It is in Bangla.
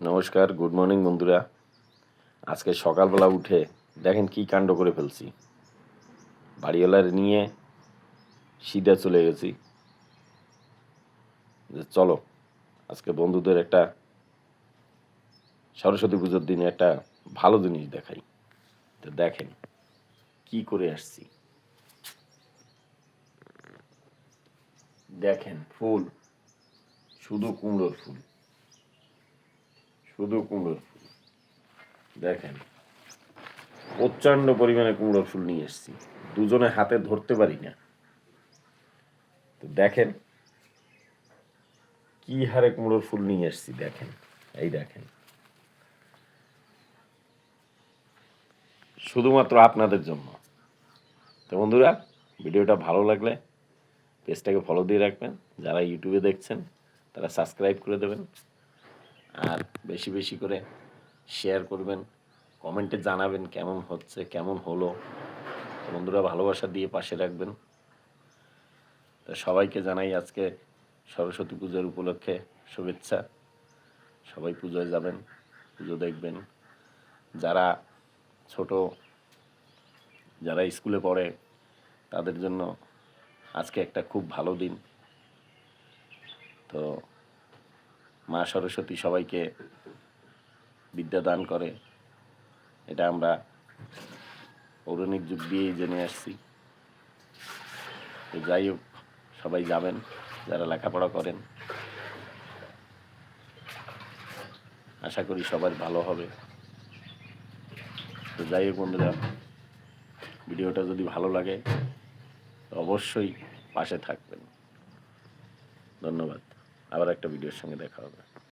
নমস্কার, গুড মর্নিং বন্ধুরা। আজকে সকালবেলা উঠে দেখেন কি কাণ্ড করে ফেলছি। বাড়িওয়ালার নিয়ে সিধা চলে গেছি যে চলো আজকে বন্ধুদের একটা সরস্বতী পুজোর দিনে একটা ভালো জিনিস দেখাই। তো দেখেন কি করে আসছি। দেখেন ফুল, শুধু কুমড়োর ফুল, শুধু কুমড়োর ফুল। দেখেন প্রচণ্ড পরিমাণে কুমড়োর ফুল নিয়ে এসছি, দুজনে হাতে ধরতে পারি না। তো দেখেন কি হারে কুমড়োর ফুল নিয়ে এসছি। দেখেন, এই দেখেন, শুধুমাত্র আপনাদের জন্য। তো বন্ধুরা, ভিডিওটা ভালো লাগলে পেজটাকে ফলো দিয়ে রাখবেন। যারা ইউটিউবে দেখছেন তারা সাবস্ক্রাইব করে দেবেন, আর বেশি বেশি করে শেয়ার করবেন, কমেন্টে জানাবেন কেমন হচ্ছে, কেমন হলো। বন্ধুরা ভালোবাসা দিয়ে পাশে রাখবেন। তো সবাইকে জানাই আজকে সরস্বতী পূজার উপলক্ষে শুভেচ্ছা। সবাই পুজোয় যাবেন, পুজো দেখবেন। যারা ছোট, যারা স্কুলে পড়ে তাদের জন্য আজকে একটা খুব ভালো দিন। তো মা সরস্বতী সবাইকে বিদ্যা দান করে, এটা আমরা পৌরাণিক যুগ দিয়েই জেনে আসছি। তো যাই হোক, সবাই যাবেন যারা লেখাপড়া করেন। আশা করি সবার ভালো হবে। তো যাই হোক বন্ধুরা, ভিডিওটা যদি ভালো লাগে তো অবশ্যই পাশে থাকবেন। ধন্যবাদ। আবার একটা ভিডিওর সঙ্গে দেখা হবে।